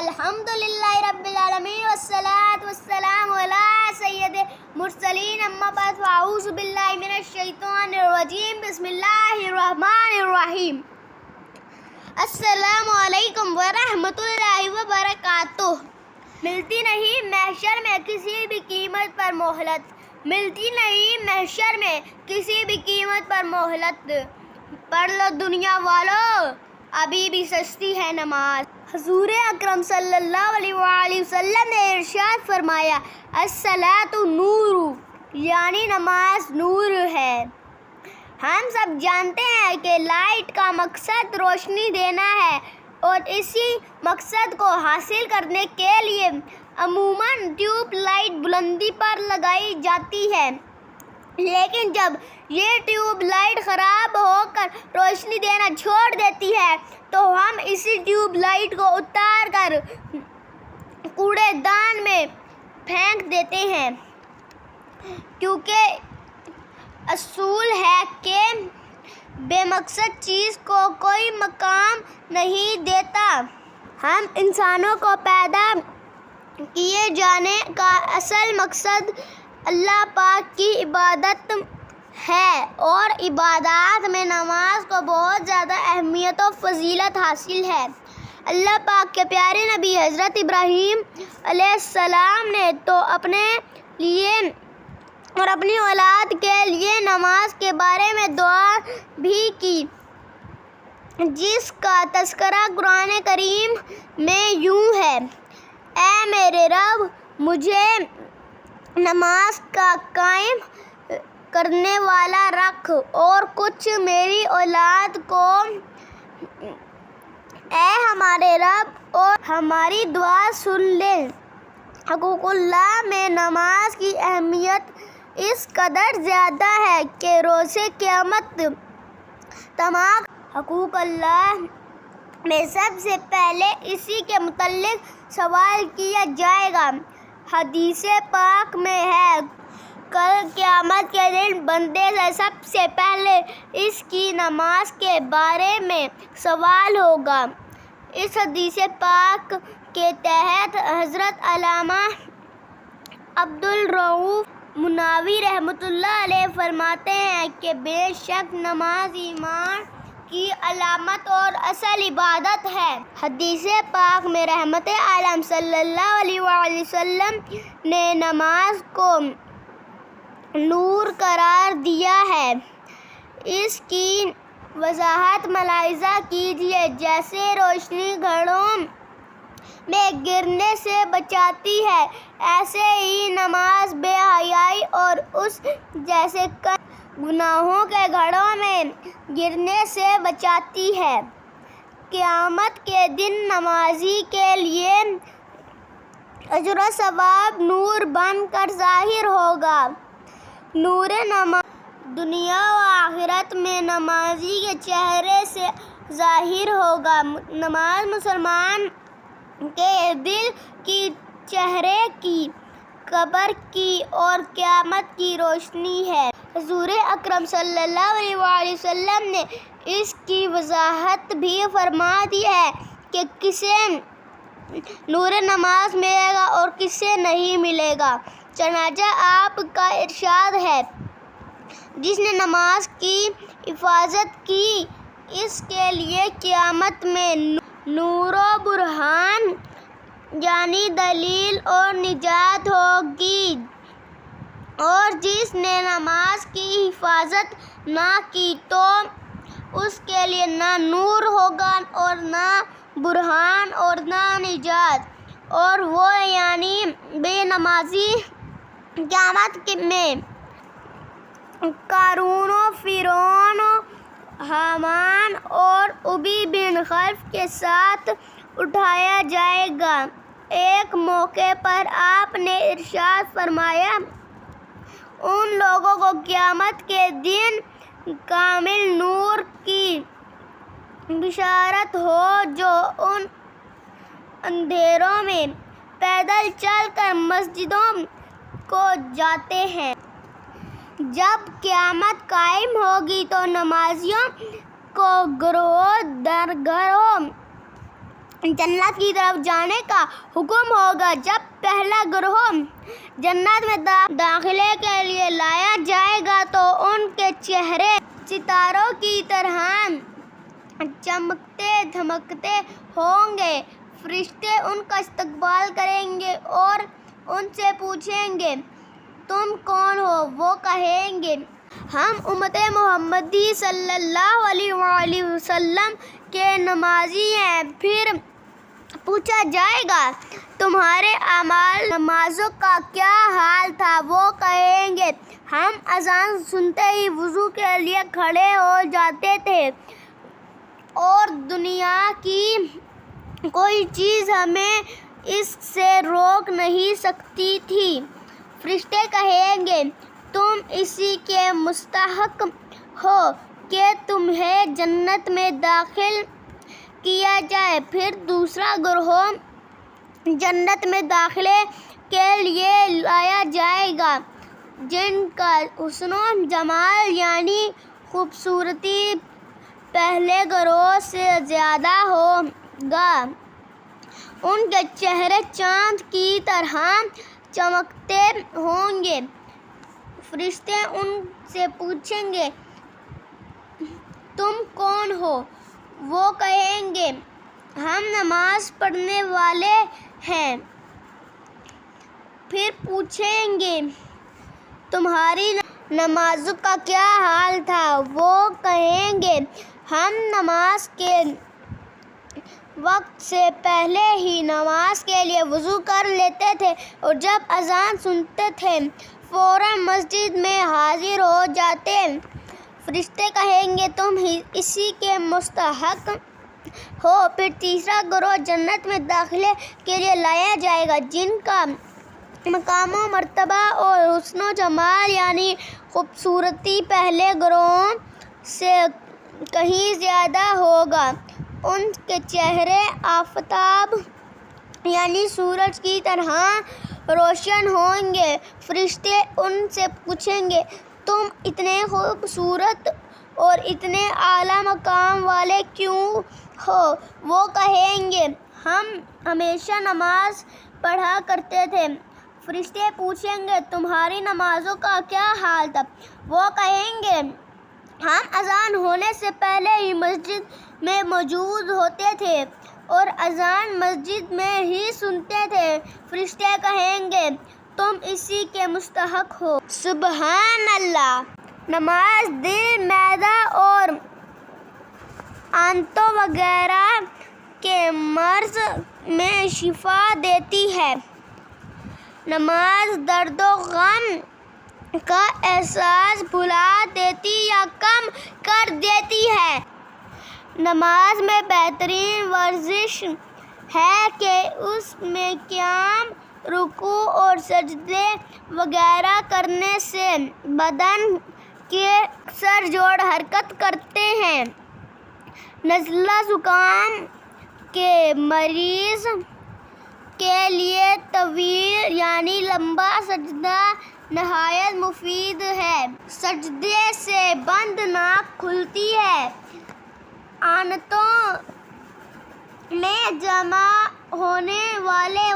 अल्हम्दुलिल्लाहि रब्बिल आलमीन वस्सलातु वस्सलामु अला सय्यिदिल मुरसलीन अम्मा बाद फ़अऊज़ु बिल्लाहि मिनश शैतानिर रजीम बिस्मिल्लाहिर रहमानिर रहीम। अस्सलामु अलैकुम व रहमतुल्लाहि व बरकातुह। मिलती नहीं महशर में किसी भी कीमत पर मोहलत, मिलती नहीं महशर में किसी भी कीमत पर मोहलत। पढ़ लो दुनिया वालों, अभी भी सस्ती है नमाज। हुज़ूर अकरम सल्लल्लाहु अलैहि वसल्लम ने इरशाद फरमाया, अस्सलातु नूरु, यानी नमाज नूर है। हम सब जानते हैं कि लाइट का मकसद रोशनी देना है और इसी मकसद को हासिल करने के लिए अमूमन ट्यूब लाइट बुलंदी पर लगाई जाती है, लेकिन जब ये ट्यूब लाइट ख़राब होकर रोशनी देना छोड़ देती है तो हम इसी ट्यूब लाइट को उतार कर कूड़ेदान में फेंक देते हैं, क्योंकि असूल है कि बेमकसद चीज़ को कोई मकाम नहीं देता। हम इंसानों को पैदा किए जाने का असल मकसद अल्लाह पाक की इबादत है और इबादत में नमाज को बहुत ज़्यादा अहमियत और फजीलत हासिल है। अल्लाह पाक के प्यारे नबी हज़रत इब्राहीम अलैहिस्सलाम ने तो अपने लिए और अपनी औलाद के लिए नमाज के बारे में दुआ भी की, जिसका तज़किरा कुरान करीम में यूँ है, ऐ मेरे रब, मुझे नमाज का कायम करने वाला रख और कुछ मेरी औलाद को, ऐ हमारे रब, और हमारी दुआ सुन ले। हकूक़ुल्लाह में नमाज की अहमियत इस कदर ज़्यादा है कि रोज़े क़यामत तमाम हकूक़ अल्लाह में सबसे पहले इसी के मुतल्लिक़ सवाल किया जाएगा। हदीस पाक में है, कल क़यामत के दिन बंदे से सबसे पहले इसकी नमाज के बारे में सवाल होगा। इस हदीस पाक के तहत हज़रत अल्लामा अब्दुल रऊफ़ मुनावी रहमतुल्लाह अलैह फरमाते हैं कि बेशक नमाज ईमान की अलामत और असल इबादत है। हदीस पाक में रहमत आलम सल्लल्लाहु अलैहि वसल्लम ने नमाज को नूर करार दिया है। इसकी वजाहत मलाइजा कीजिए। जैसे रोशनी घरों में गिरने से बचाती है, ऐसे ही नमाज बेहयाई और उस जैसे गुनाहों के घड़ों में गिरने से बचाती है। क़यामत के दिन नमाजी के लिए अजर व सवाब नूर बन कर ज़ाहिर होगा। नूर नमाज दुनिया व आखिरत में नमाजी के चेहरे से ज़ाहिर होगा। नमाज मुसलमान के दिल की, चेहरे की, कब्र की और क़यामत की रोशनी है। हुज़ूर अकरम सल्लल्लाहु अलैहि वसल्लम ने इसकी वजाहत भी फरमा दी है कि किसे नूर नमाज मिलेगा और किसे नहीं मिलेगा। चनाचा आपका इरशाद है, जिसने नमाज की हिफाजत की, इसके लिए क़यामत में नूर व बुरहान यानी दलील और निजात होगी, और जिसने नमाज की हिफाजत ना की तो उसके लिए ना नूर होगा और ना बुरहान और ना निजात, और वो यानी बेनमाजी क़यामत में कारून, फ़िरौन, हामान और उबी बिन खल्फ के साथ उठाया जाएगा। एक मौके पर आपने इरशाद फरमाया, उन लोगों को क़यामत के दिन कामिल नूर की बिशारत हो जो उन अंधेरों में पैदल चलकर मस्जिदों को जाते हैं। जब क़यामत कायम होगी तो नमाजियों को गिरोह दर गिरोह جنت کی طرف جانے کا حکم ہوگا۔ جب پہلا گروہ جنت میں داخلے کے لیے لایا جائے گا تو ان کے چہرے ستاروں کی طرح چمکتے دھمکتے ہوں گے۔ فرشتے ان کا استقبال کریں گے اور ان سے پوچھیں گے تم کون ہو؟ وہ کہیں گے ہم امت محمدی صلی اللہ علیہ وآلہ وسلم کے نمازی ہیں۔ پھر پوچھا جائے گا تمہارے اعمال نمازوں کا کیا حال تھا؟ وہ کہیں گے ہم اذان سنتے ہی وضو کے لیے کھڑے ہو جاتے تھے اور دنیا کی کوئی چیز ہمیں اس سے روک نہیں سکتی تھی۔ فرشتے کہیں گے تم اسی کے مستحق ہو کہ تمہیں جنت میں داخل کیا جائے۔ پھر دوسرا گروہ جنت میں داخلے کے لیے لایا جائے گا جن کا حسن و جمال یعنی خوبصورتی پہلے گروہ سے زیادہ ہوگا۔ ان کے چہرے چاند کی طرح چمکتے ہوں گے۔ فرشتے ان سے پوچھیں گے تم کون ہو؟ وہ کہیں گے ہم نماز پڑھنے والے ہیں۔ پھر پوچھیں گے تمہاری نمازوں کا کیا حال تھا؟ وہ کہیں گے ہم نماز کے وقت سے پہلے ہی نماز کے لیے وضو کر لیتے تھے اور جب اذان سنتے تھے فوراً مسجد میں حاضر ہو جاتے۔ فرشتے کہیں گے تم اسی کے مستحق ہو۔ پھر تیسرا گروہ جنت میں داخلے کے لیے لایا جائے گا جن کا مقام و مرتبہ اور حسن و جمال یعنی خوبصورتی پہلے گروہوں سے کہیں زیادہ ہوگا۔ ان کے چہرے آفتاب یعنی سورج کی طرح روشن ہوں گے۔ فرشتے ان سے پوچھیں گے تم اتنے خوبصورت اور اتنے اعلیٰ مقام والے کیوں ہو؟ وہ کہیں گے ہم ہمیشہ نماز پڑھا کرتے تھے۔ فرشتے پوچھیں گے تمہاری نمازوں کا کیا حال تھا؟ وہ کہیں گے ہم اذان ہونے سے پہلے ہی مسجد میں موجود ہوتے تھے اور اذان مسجد میں ہی سنتے تھے۔ فرشتے کہیں گے تم اسی کے مستحق ہو۔ سبحان اللہ۔ نماز دل، معدہ اور آنتوں وغیرہ کے مرض میں شفا دیتی ہے۔ نماز درد و غم کا احساس بھلا دیتی یا کم کر دیتی ہے۔ نماز میں بہترین ورزش ہے کہ اس میں قیام، رکوع اور سجدے وغیرہ کرنے سے بدن کے اکثر جوڑ حرکت کرتے ہیں۔ نزلہ زکام کے مریض کے لیے طویل یعنی لمبا سجدہ نہایت مفید ہے۔ سجدے سے بند ناک کھلتی ہے۔ آنتوں میں جمع ہونے والے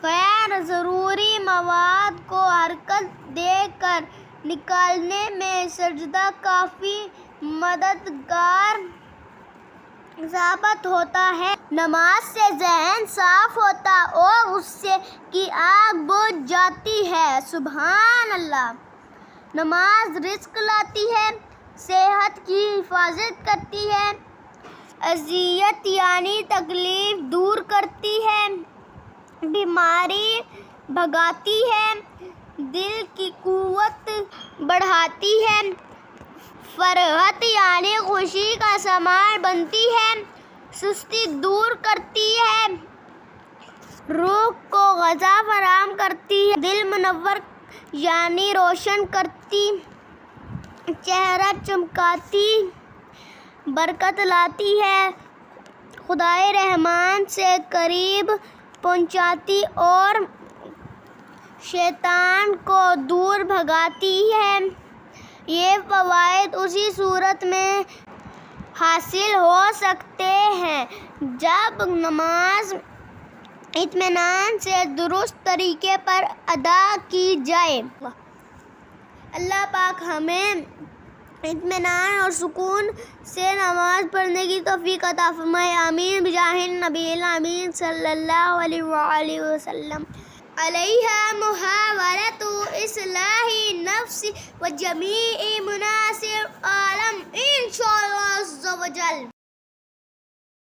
غیر ضروری مواد کو حرکت دے کر نکالنے میں سجدہ کافی مددگار ثابت ہوتا ہے۔ نماز سے ذہن صاف ہوتا اور غصے کی آگ بجھ جاتی ہے۔ سبحان اللہ۔ نماز رزق لاتی ہے، صحت کی حفاظت کرتی ہے، اذیت یعنی تکلیف دور کرتی ہے، بیماری بھگاتی ہے، دل کی قوت بڑھاتی ہے، فرحت یعنی خوشی کا سامان بنتی ہے، سستی دور کرتی ہے، روح کو غذا فراہم کرتی ہے، دل منور یعنی روشن کرتی، چہرہ چمکاتی، برکت لاتی ہے، خدائے رحمان سے قریب پہنچاتی اور شیطان کو دور بھگاتی ہے۔ یہ فوائد اسی صورت میں حاصل ہو سکتے ہیں جب نماز اطمینان سے درست طریقے پر ادا کی جائے۔ اللہ پاک ہمیں اطمینان اور سکون سے نماز پڑھنے کی توفیق عطا فرمائے، آمین بجاہ النبی الامین صلی اللہ علیہ وآلہ وسلم۔ علیہا محاورۃ اصلاح نفس و جمیع مناصر عالم انشاء اللہ عز و جل۔